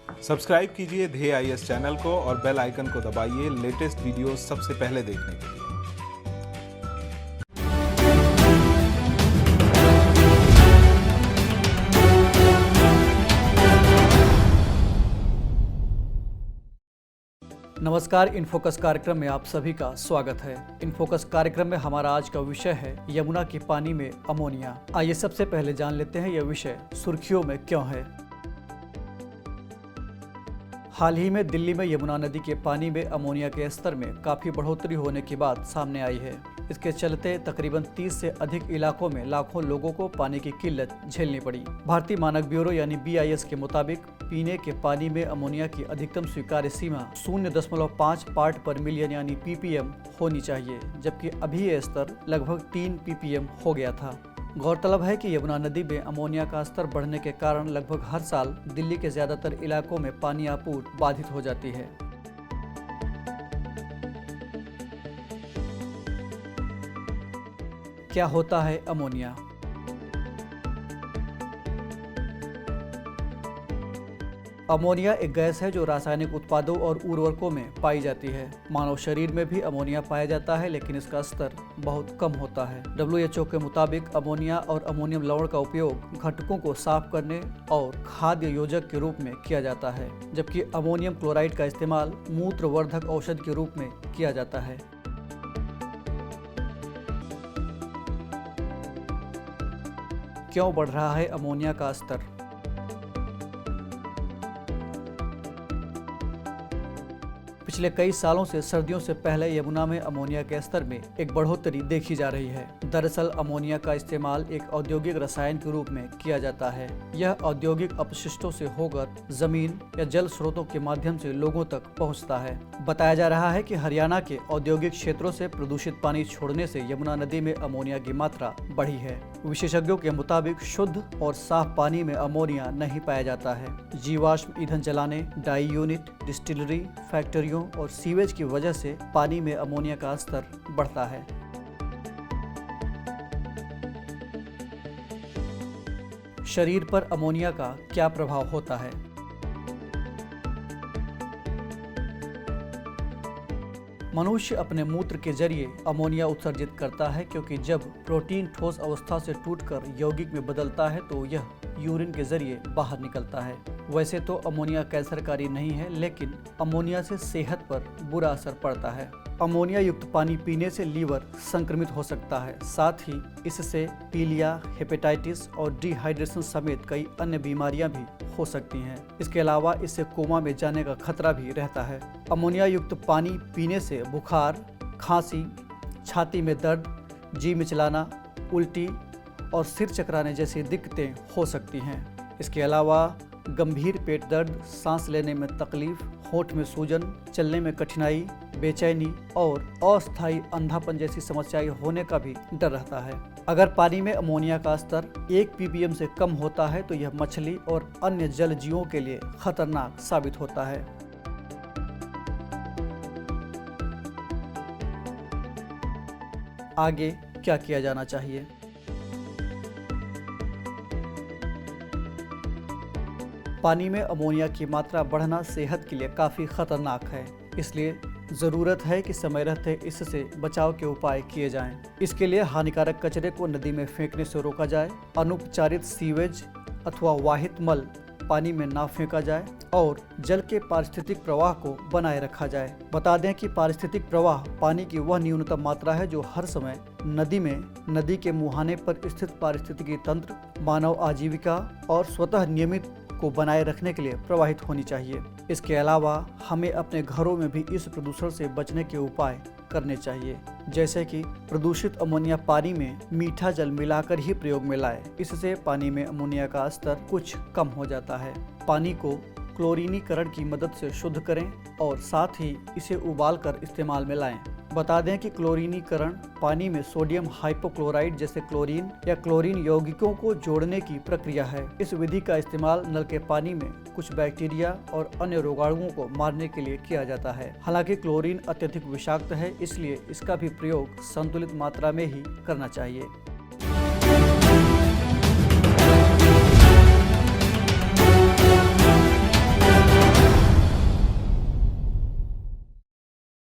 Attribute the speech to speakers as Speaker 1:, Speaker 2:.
Speaker 1: Subscribe कीजिए ध्येय IAS channel को और बेल आइकन को दबाइए लेटेस्ट वीडियो सबसे पहले देखने के लिए।
Speaker 2: नमस्कार, इनफोकस कार्यक्रम में आप सभी का स्वागत है। इनफोकस कार्यक्रम में हमारा आज का विषय है यमुना के पानी में अमोनिया। आइए सबसे पहले जान लेते हैं यह विषय सुर्खियों में क्यों है। हाल ही में दिल्ली में यमुना नदी के पानी में अमोनिया के स्तर में काफी बढ़ोतरी होने की बात सामने आई है। इसके चलते तकरीबन 30 से अधिक इलाकों में लाखों लोगों को पानी की किल्लत झेलनी पड़ी। भारतीय मानक ब्यूरो यानी BIS के मुताबिक पीने के पानी में अमोनिया की अधिकतम स्वीकार्य सीमा 0.5 पार्ट पर मिलियन यानी ppm होनी चाहिए, जबकि अभी यह स्तर लगभग 3 ppm हो गया था। गौरतलब है कि यमुना नदी में अमोनिया का स्तर बढ़ने के कारण लगभग हर साल दिल्ली के ज्यादातर इलाकों में पानी आपूर्ति बाधित हो जाती है। क्या होता है अमोनिया? अमोनिया एक गैस है जो रासायनिक उत्पादों और उर्वरकों में पाई जाती है। मानव शरीर में भी अमोनिया पाया जाता है, लेकिन इसका स्तर बहुत कम होता है। WHO के मुताबिक अमोनिया और अमोनियम लवण का उपयोग घटकों को साफ करने और खाद्य योजक के रूप में किया जाता है, जबकि अमोनियम क्लोराइड का इस्तेमाल मूत्रवर्धक औषध के रूप में किया जाता है। क्यों बढ़ रहा है अमोनिया का स्तर? पिछले कई सालों से सर्दियों से पहले यमुना में अमोनिया के स्तर में एक बढ़ोतरी देखी जा रही है। दरअसल अमोनिया का इस्तेमाल एक औद्योगिक रसायन के रूप में किया जाता है। यह औद्योगिक अपशिष्टों से होकर जमीन या जल स्रोतों के माध्यम से लोगों तक पहुंचता है। बताया जा रहा है कि हरियाणा के औद्योगिक क्षेत्रों से प्रदूषित पानी छोड़ने से यमुना नदी में अमोनिया की मात्रा बढ़ी है। विशेषज्ञों के मुताबिक शुद्ध और साफ पानी में अमोनिया नहीं पाया जाता है। जीवाश्म ईंधन जलाने, डाई यूनिट, डिस्टिलरी, फैक्ट्रियों और सीवेज की वजह से पानी में अमोनिया का स्तर बढ़ता है। शरीर पर अमोनिया का क्या प्रभाव होता है? मनुष्य अपने मूत्र के जरिए अमोनिया उत्सर्जित करता है, क्योंकि जब प्रोटीन ठोस अवस्था से टूटकर यौगिक में बदलता है तो यह यूरिन के जरिए बाहर निकलता है। वैसे तो अमोनिया कैंसरकारी नहीं है, लेकिन अमोनिया से सेहत पर बुरा असर पड़ता है। अमोनिया युक्त पानी पीने से लीवर संक्रमित हो सकता है। साथ ही इससे पीलिया, हेपेटाइटिस और डिहाइड्रेशन समेत कई अन्य बीमारियां भी हो सकती हैं। इसके अलावा इससे कोमा में जाने का खतरा भी रहता है। अमोनिया युक्त पानी पीने से बुखार, खांसी, छाती में दर्द, जी मिचलाना, उल्टी और सिर चकराने जैसी दिक्कतें हो सकती हैं। इसके अलावा गंभीर पेट दर्द, सांस लेने में तकलीफ, होंठ में सूजन, चलने में कठिनाई, बेचैनी और अस्थायी अंधापन जैसी समस्याएं होने का भी डर रहता है। अगर पानी में अमोनिया का स्तर 1 ppm से कम होता है तो यह मछली और अन्य जल जीवों के लिए खतरनाक साबित होता है। आगे क्या किया जाना चाहिए? पानी में अमोनिया की मात्रा बढ़ना सेहत के लिए काफ़ी खतरनाक है, इसलिए ज़रूरत है कि समय रहते इससे बचाव के उपाय किए जाएं। इसके लिए हानिकारक कचरे को नदी में फेंकने से रोका जाए, अनुपचारित सीवेज अथवा वाहित मल पानी में ना फेंका जाए और जल के पारिस्थितिक प्रवाह को बनाए रखा जाए। बता दें कि पारिस्थितिक प्रवाह पानी की वह न्यूनतम मात्रा है जो हर समय नदी के मुहाने पर स्थित पारिस्थितिकी तंत्र, मानव आजीविका और स्वतः नियमित को बनाए रखने के लिए प्रवाहित होनी चाहिए। इसके अलावा हमें अपने घरों में भी इस प्रदूषण से बचने के उपाय करने चाहिए, जैसे कि प्रदूषित अमोनिया पानी में मीठा जल मिलाकर ही प्रयोग में लाएं। इससे पानी में अमोनिया का स्तर कुछ कम हो जाता है। पानी को क्लोरीनीकरण की मदद से शुद्ध करें और साथ ही इसे उबालकर इस्तेमाल में लाएं। बता दें कि क्लोरीनीकरण पानी में सोडियम हाइपोक्लोराइड जैसे क्लोरीन या क्लोरीन यौगिकों को जोड़ने की प्रक्रिया है। इस विधि का इस्तेमाल नल के पानी में कुछ बैक्टीरिया और अन्य रोगाणुओं को मारने के लिए किया जाता है। हालांकि क्लोरीन अत्यधिक विषाक्त है, इसलिए इसका भी प्रयोग संतुलित मात्रा में ही करना चाहिए।